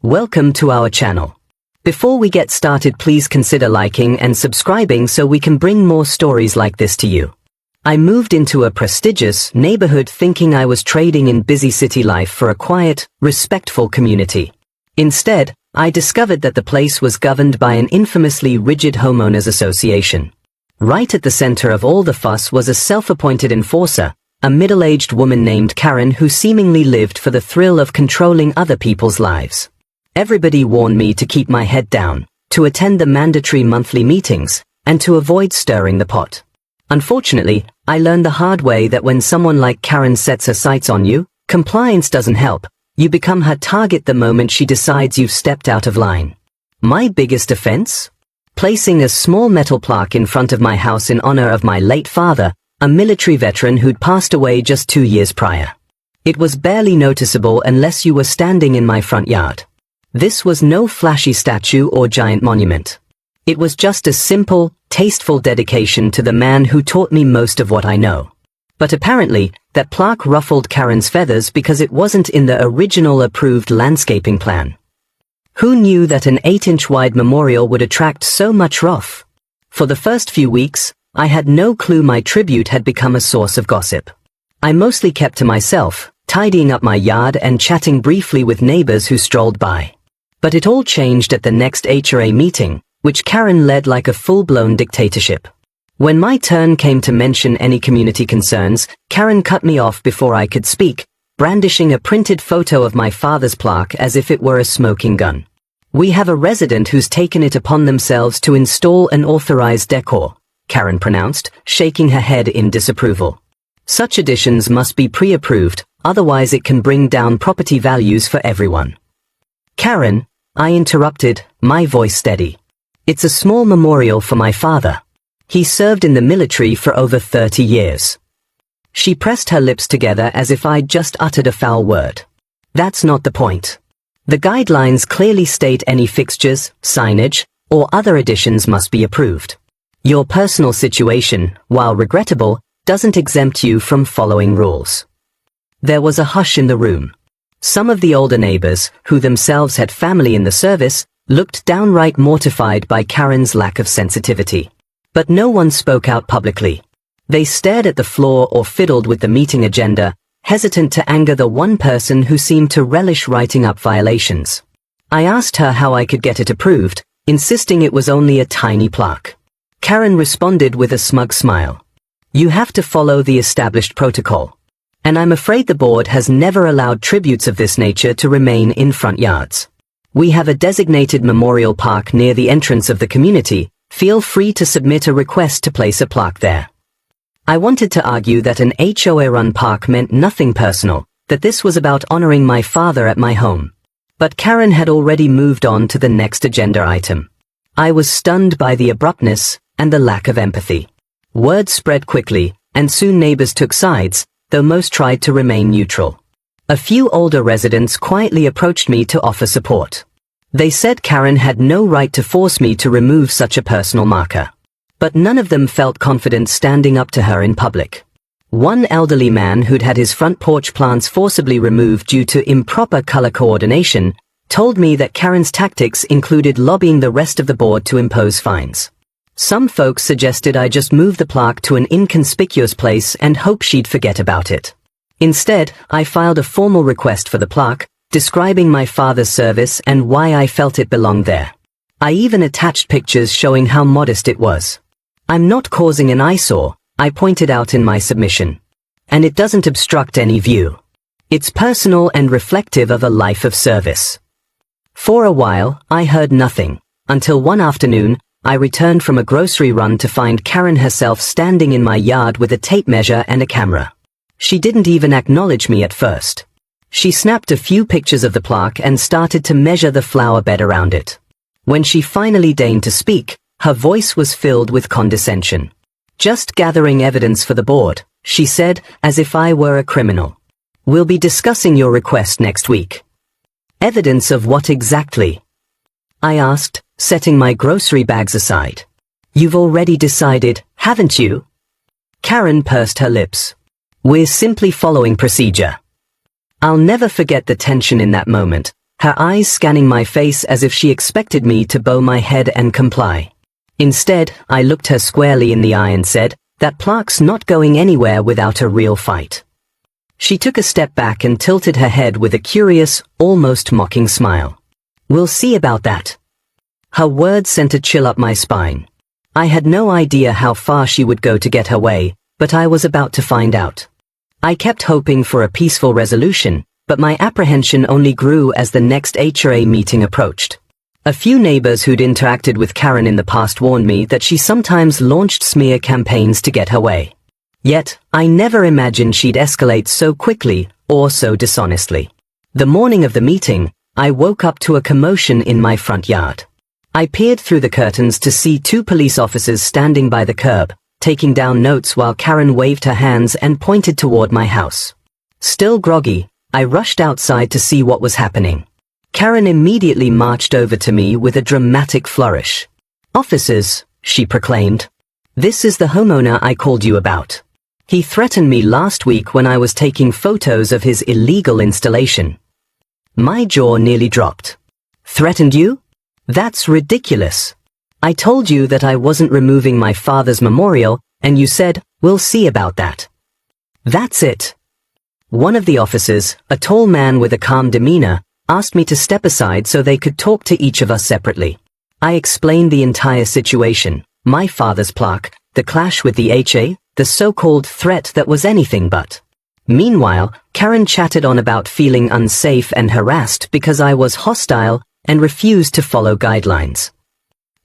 Welcome to our channel. Before we get started, please consider liking and subscribing so we can bring more stories like this to you. I moved into a prestigious neighborhood thinking I was trading in busy city life for a quiet, respectful community. Instead, I discovered that the place was governed by an infamously rigid homeowners association. Right at the center of all the fuss was a self-appointed enforcer, a middle-aged woman named Karen who seemingly lived for the thrill of controlling other people's lives. Everybody warned me to keep my head down, to attend the mandatory monthly meetings, and to avoid stirring the pot. Unfortunately, I learned the hard way that when someone like Karen sets her sights on you, compliance doesn't help. You become her target the moment she decides you've stepped out of line. My biggest offense? Placing a small metal plaque in front of my house in honor of my late father, a military veteran who'd passed away just 2 years prior. It was barely noticeable unless you were standing in my front yard. This was no flashy statue or giant monument. It was just a simple, tasteful dedication to the man who taught me most of what I know. But apparently, that plaque ruffled Karen's feathers because it wasn't in the original approved landscaping plan. Who knew that an 8-inch wide memorial would attract so much wrath? For the first few weeks, I had no clue my tribute had become a source of gossip. I mostly kept to myself, tidying up my yard and chatting briefly with neighbors who strolled by. But it all changed at the next HOA meeting, which Karen led like a full-blown dictatorship. When my turn came to mention any community concerns, Karen cut me off before I could speak, brandishing a printed photo of my father's plaque as if it were a smoking gun. "We have a resident who's taken it upon themselves to install an authorized decor," Karen pronounced, shaking her head in disapproval. "Such additions must be pre-approved, otherwise it can bring down property values for everyone." "Karen," I interrupted, my voice steady. "It's a small memorial for my father. He served in the military for over 30 years. She pressed her lips together as if I'd just uttered a foul word. "That's not the point. The guidelines clearly state any fixtures, signage, or other additions must be approved. Your personal situation, while regrettable, doesn't exempt you from following rules." There was a hush in the room. Some of the older neighbors, who themselves had family in the service, looked downright mortified by Karen's lack of sensitivity. But no one spoke out publicly. They stared at the floor or fiddled with the meeting agenda, hesitant to anger the one person who seemed to relish writing up violations. I asked her how I could get it approved, insisting it was only a tiny plaque. Karen responded with a smug smile. "You have to follow the established protocol. And I'm afraid the board has never allowed tributes of this nature to remain in front yards. We have a designated memorial park near the entrance of the community. Feel free to submit a request to place a plaque there." I wanted to argue that an HOA-run park meant nothing personal, that this was about honoring my father at my home. But Karen had already moved on to the next agenda item. I was stunned by the abruptness and the lack of empathy. Word spread quickly, and soon neighbors took sides, though most tried to remain neutral. A few older residents quietly approached me to offer support. They said Karen had no right to force me to remove such a personal marker. But none of them felt confident standing up to her in public. One elderly man who'd had his front porch plants forcibly removed due to improper color coordination told me that Karen's tactics included lobbying the rest of the board to impose fines. Some folks suggested I just move the plaque to an inconspicuous place and hope she'd forget about it. Instead, I filed a formal request for the plaque, describing my father's service and why I felt it belonged there. I even attached pictures showing how modest it was. "I'm not causing an eyesore," I pointed out in my submission. "And it doesn't obstruct any view. It's personal and reflective of a life of service." For a while, I heard nothing, until one afternoon, I returned from a grocery run to find Karen herself standing in my yard with a tape measure and a camera. She didn't even acknowledge me at first. She snapped a few pictures of the plaque and started to measure the flower bed around it. When she finally deigned to speak, her voice was filled with condescension. "Just gathering evidence for the board," she said, as if I were a criminal. "We'll be discussing your request next week." "Evidence of what exactly?" I asked, setting my grocery bags aside. "You've already decided, haven't you?" Karen pursed her lips. "We're simply following procedure." I'll never forget the tension in that moment, her eyes scanning my face as if she expected me to bow my head and comply. Instead, I looked her squarely in the eye and said, "That plaque's not going anywhere without a real fight." She took a step back and tilted her head with a curious, almost mocking smile. "We'll see about that." Her words sent a chill up my spine. I had no idea how far she would go to get her way, but I was about to find out. I kept hoping for a peaceful resolution, but my apprehension only grew as the next HOA meeting approached. A few neighbors who'd interacted with Karen in the past warned me that she sometimes launched smear campaigns to get her way. Yet, I never imagined she'd escalate so quickly or so dishonestly. The morning of the meeting, I woke up to a commotion in my front yard. I peered through the curtains to see 2 police officers standing by the curb, taking down notes while Karen waved her hands and pointed toward my house. Still groggy, I rushed outside to see what was happening. Karen immediately marched over to me with a dramatic flourish. "Officers," she proclaimed. "This is the homeowner I called you about. He threatened me last week when I was taking photos of his illegal installation." My jaw nearly dropped. "Threatened you? That's ridiculous. I told you that I wasn't removing my father's memorial, and you said, 'We'll see about that.' That's it." One of the officers, a tall man with a calm demeanor, asked me to step aside so they could talk to each of us separately. I explained the entire situation, my father's plaque, the clash with the HOA, the so-called threat that was anything but. Meanwhile, Karen chatted on about feeling unsafe and harassed because I was hostile and refused to follow guidelines.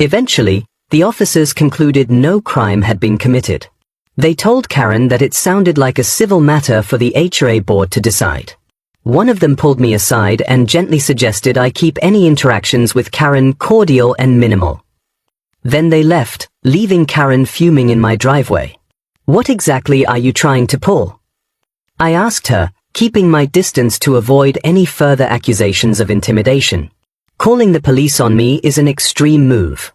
Eventually, the officers concluded no crime had been committed. They told Karen that it sounded like a civil matter for the HOA board to decide. One of them pulled me aside and gently suggested I keep any interactions with Karen cordial and minimal. Then they left, leaving Karen fuming in my driveway. "What exactly are you trying to pull?" I asked her, keeping my distance to avoid any further accusations of intimidation. "Calling the police on me is an extreme move."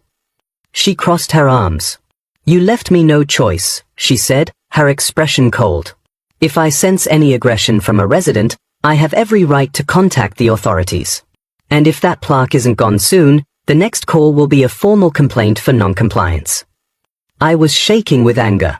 She crossed her arms. "You left me no choice," she said, her expression cold. "If I sense any aggression from a resident, I have every right to contact the authorities. And if that plaque isn't gone soon, the next call will be a formal complaint for non-compliance." I was shaking with anger.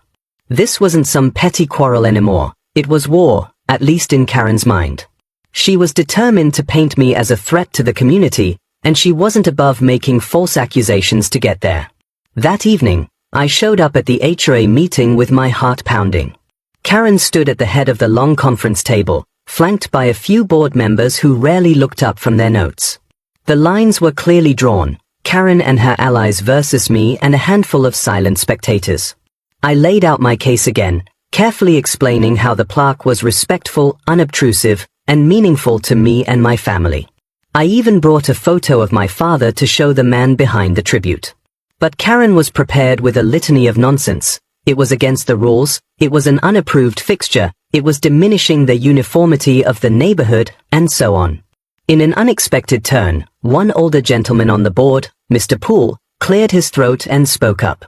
This wasn't some petty quarrel anymore. It was war, at least in Karen's mind. She was determined to paint me as a threat to the community, and she wasn't above making false accusations to get there. That evening, I showed up at the HOA meeting with my heart pounding. Karen stood at the head of the long conference table, flanked by a few board members who rarely looked up from their notes. The lines were clearly drawn, Karen and her allies versus me and a handful of silent spectators. I laid out my case again, carefully explaining how the plaque was respectful, unobtrusive, and meaningful to me and my family. I even brought a photo of my father to show the man behind the tribute. But Karen was prepared with a litany of nonsense. It was against the rules, it was an unapproved fixture, it was diminishing the uniformity of the neighborhood, and so on. In an unexpected turn, one older gentleman on the board, Mr. Poole, cleared his throat and spoke up.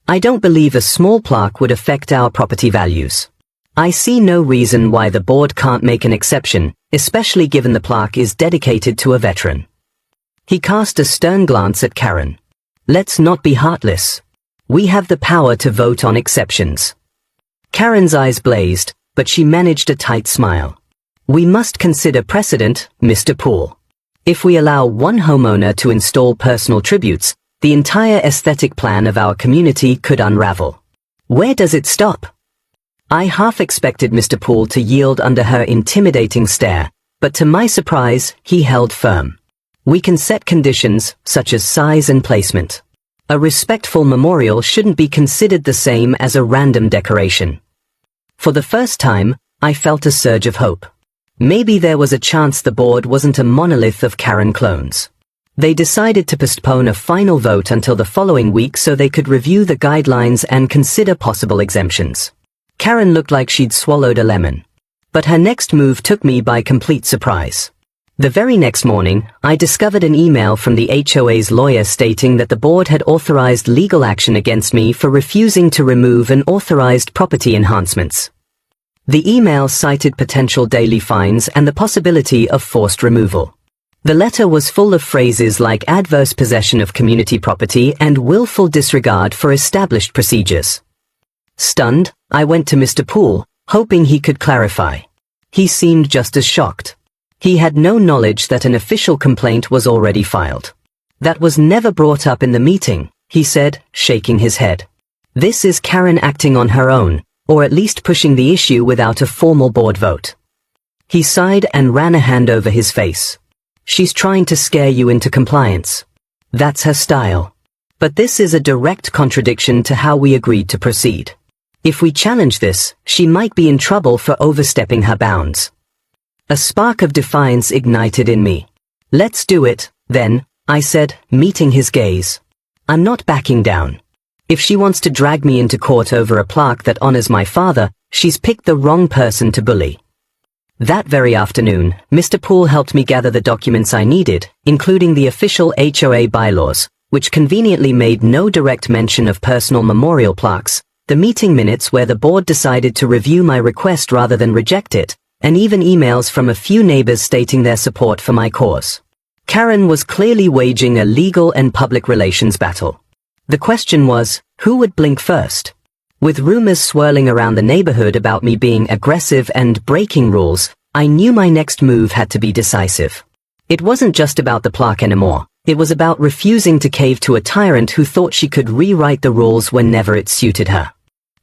"I don't believe a small plaque would affect our property values. I see no reason why the board can't make an exception, especially given the plaque is dedicated to a veteran." He cast a stern glance at Karen. "Let's not be heartless. We have the power to vote on exceptions." Karen's eyes blazed, but she managed a tight smile. "We must consider precedent, Mr. Poole. If we allow one homeowner to install personal tributes, the entire aesthetic plan of our community could unravel. Where does it stop?" I half expected Mr. Poole to yield under her intimidating stare, but to my surprise, he held firm. "We can set conditions, such as size and placement. A respectful memorial shouldn't be considered the same as a random decoration." For the first time, I felt a surge of hope. Maybe there was a chance the board wasn't a monolith of Karen clones. They decided to postpone a final vote until the following week so they could review the guidelines and consider possible exemptions. Karen looked like she'd swallowed a lemon. But her next move took me by complete surprise. The very next morning, I discovered an email from the HOA's lawyer stating that the board had authorized legal action against me for refusing to remove unauthorized property enhancements. The email cited potential daily fines and the possibility of forced removal. The letter was full of phrases like adverse possession of community property and willful disregard for established procedures. Stunned, I went to Mr. Poole, hoping he could clarify. He seemed just as shocked. He had no knowledge that an official complaint was already filed. That was never brought up in the meeting, he said, shaking his head. This is Karen acting on her own, or at least pushing the issue without a formal board vote. He sighed and ran a hand over his face. She's trying to scare you into compliance. That's her style. But this is a direct contradiction to how we agreed to proceed. If we challenge this, she might be in trouble for overstepping her bounds. A spark of defiance ignited in me. Let's do it, then, I said, meeting his gaze. I'm not backing down. If she wants to drag me into court over a plaque that honors my father, she's picked the wrong person to bully. That very afternoon, Mr. Poole helped me gather the documents I needed, including the official HOA bylaws, which conveniently made no direct mention of personal memorial plaques, the meeting minutes where the board decided to review my request rather than reject it, and even emails from a few neighbors stating their support for my cause. Karen was clearly waging a legal and public relations battle. The question was, who would blink first? With rumors swirling around the neighborhood about me being aggressive and breaking rules, I knew my next move had to be decisive. It wasn't just about the plaque anymore. It was about refusing to cave to a tyrant who thought she could rewrite the rules whenever it suited her.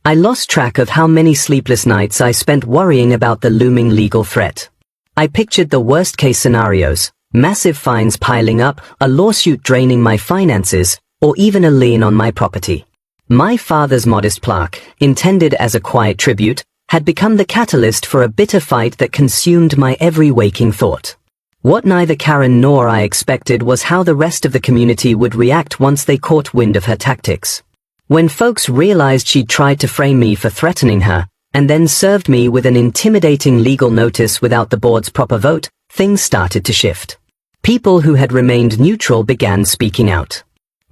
I lost track of how many sleepless nights I spent worrying about the looming legal threat. I pictured the worst-case scenarios, massive fines piling up, a lawsuit draining my finances, or even a lien on my property. My father's modest plaque, intended as a quiet tribute, had become the catalyst for a bitter fight that consumed my every waking thought. What neither Karen nor I expected was how the rest of the community would react once they caught wind of her tactics. When folks realized she'd tried to frame me for threatening her, and then served me with an intimidating legal notice without the board's proper vote, things started to shift. People who had remained neutral began speaking out.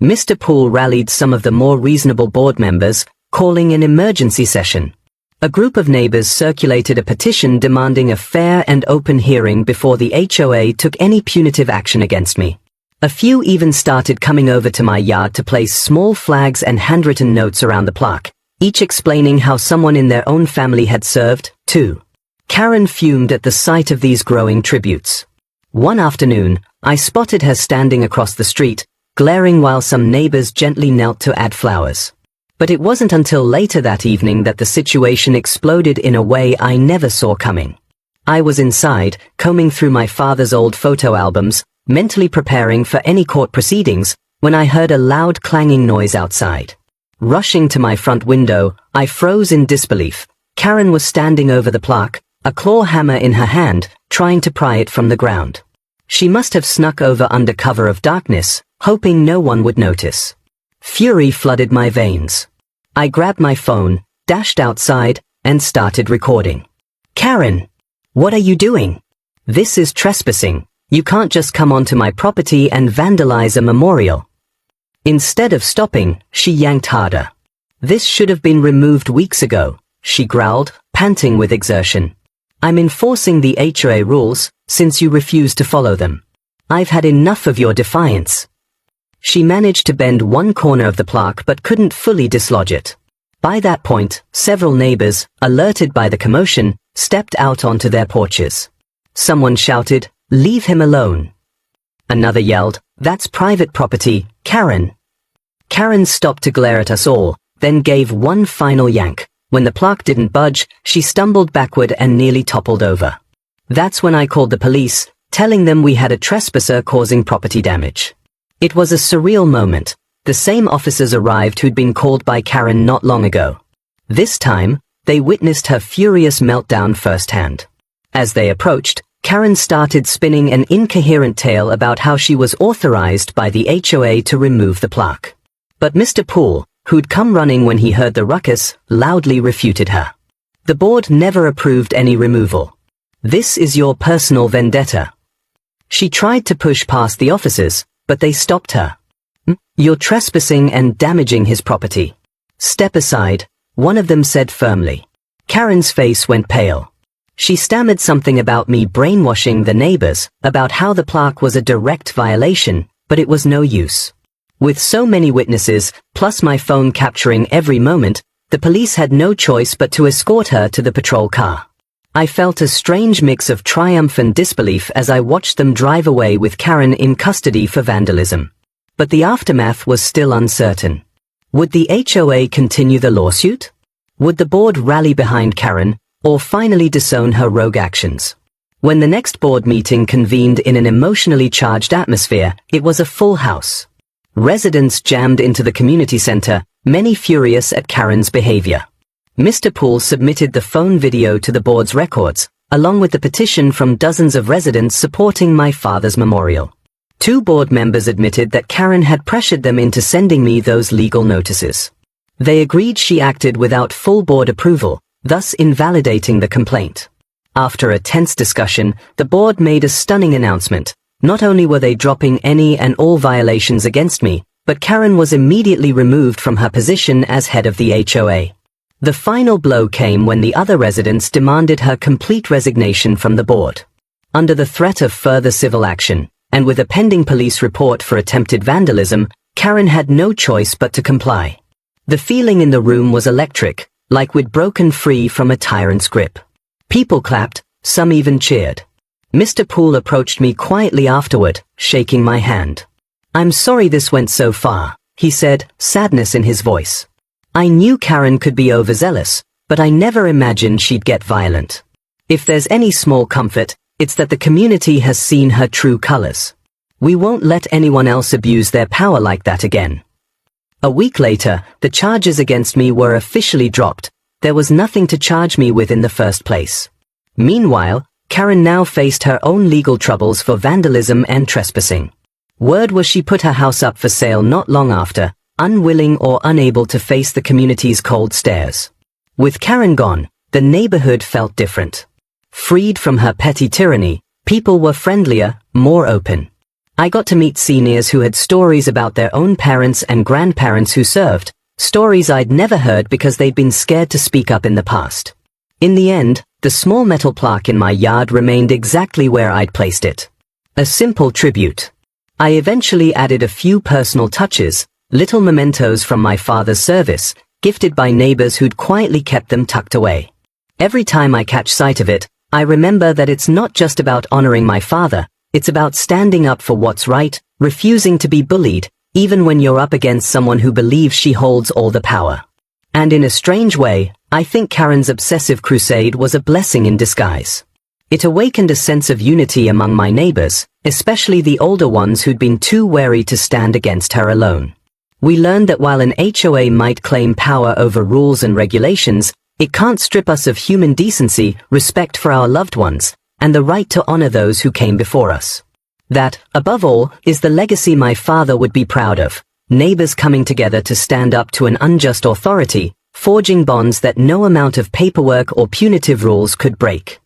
Mr. Poole rallied some of the more reasonable board members, calling an emergency session. A group of neighbors circulated a petition demanding a fair and open hearing before the HOA took any punitive action against me. A few even started coming over to my yard to place small flags and handwritten notes around the plaque, each explaining how someone in their own family had served, too. Karen fumed at the sight of these growing tributes. One afternoon, I spotted her standing across the street, glaring while some neighbors gently knelt to add flowers. But it wasn't until later that evening that the situation exploded in a way I never saw coming. I was inside, combing through my father's old photo albums, mentally preparing for any court proceedings, when I heard a loud clanging noise outside. Rushing to my front window, I froze in disbelief. Karen was standing over the plaque, a claw hammer in her hand, trying to pry it from the ground. She must have snuck over under cover of darkness, hoping no one would notice. Fury flooded my veins. I grabbed my phone, dashed outside, and started recording. Karen! What are you doing? This is trespassing. You can't just come onto my property and vandalize a memorial. Instead of stopping, she yanked harder. This should have been removed weeks ago, she growled, panting with exertion. I'm enforcing the HOA rules, since you refuse to follow them. I've had enough of your defiance. She managed to bend one corner of the plaque but couldn't fully dislodge it. By that point, several neighbors, alerted by the commotion, stepped out onto their porches. Someone shouted, "Leave him alone." Another yelled, "That's private property, Karen." Karen stopped to glare at us all, then gave one final yank. When the plaque didn't budge, she stumbled backward and nearly toppled over. That's when I called the police, telling them we had a trespasser causing property damage. It was a surreal moment. The same officers arrived who'd been called by Karen not long ago. This time, they witnessed her furious meltdown firsthand. As they approached, Karen started spinning an incoherent tale about how she was authorized by the HOA to remove the plaque. But Mr. Poole, who'd come running when he heard the ruckus, loudly refuted her. The board never approved any removal. This is your personal vendetta. She tried to push past the officers, but they stopped her. You're trespassing and damaging his property. Step aside, one of them said firmly. Karen's face went pale. She stammered something about me brainwashing the neighbors, about how the plaque was a direct violation, but it was no use. With so many witnesses, plus my phone capturing every moment, the police had no choice but to escort her to the patrol car. I felt a strange mix of triumph and disbelief as I watched them drive away with Karen in custody for vandalism. But the aftermath was still uncertain. Would the HOA continue the lawsuit? Would the board rally behind Karen, or finally disown her rogue actions? When the next board meeting convened in an emotionally charged atmosphere, it was a full house. Residents jammed into the community center, many furious at Karen's behavior. Mr. Poole submitted the phone video to the board's records, along with the petition from dozens of residents supporting my father's memorial. 2 board members admitted that Karen had pressured them into sending me those legal notices. They agreed she acted without full board approval, thus invalidating the complaint. After a tense discussion, the board made a stunning announcement. Not only were they dropping any and all violations against me, but Karen was immediately removed from her position as head of the HOA. The final blow came when the other residents demanded her complete resignation from the board. Under the threat of further civil action, and with a pending police report for attempted vandalism, Karen had no choice but to comply. The feeling in the room was electric, like we'd broken free from a tyrant's grip. People clapped, some even cheered. Mr. Poole approached me quietly afterward, shaking my hand. "I'm sorry this went so far," he said, sadness in his voice. "I knew Karen could be overzealous, but I never imagined she'd get violent. If there's any small comfort, it's that the community has seen her true colors. We won't let anyone else abuse their power like that again." A week later, the charges against me were officially dropped. There was nothing to charge me with in the first place. Meanwhile, Karen now faced her own legal troubles for vandalism and trespassing. Word was she put her house up for sale not long after, unwilling or unable to face the community's cold stares. With Karen gone, the neighborhood felt different. Freed from her petty tyranny, people were friendlier, more open. I got to meet seniors who had stories about their own parents and grandparents who served, stories I'd never heard because they'd been scared to speak up in the past. In the end, the small metal plaque in my yard remained exactly where I'd placed it. A simple tribute. I eventually added a few personal touches, little mementos from my father's service, gifted by neighbors who'd quietly kept them tucked away. Every time I catch sight of it, I remember that it's not just about honoring my father, it's about standing up for what's right, refusing to be bullied, even when you're up against someone who believes she holds all the power. And in a strange way, I think Karen's obsessive crusade was a blessing in disguise. It awakened a sense of unity among my neighbors, especially the older ones who'd been too wary to stand against her alone. We learned that while an HOA might claim power over rules and regulations, it can't strip us of human decency, respect for our loved ones, and the right to honor those who came before us. That, above all, is the legacy my father would be proud of, neighbors coming together to stand up to an unjust authority, forging bonds that no amount of paperwork or punitive rules could break.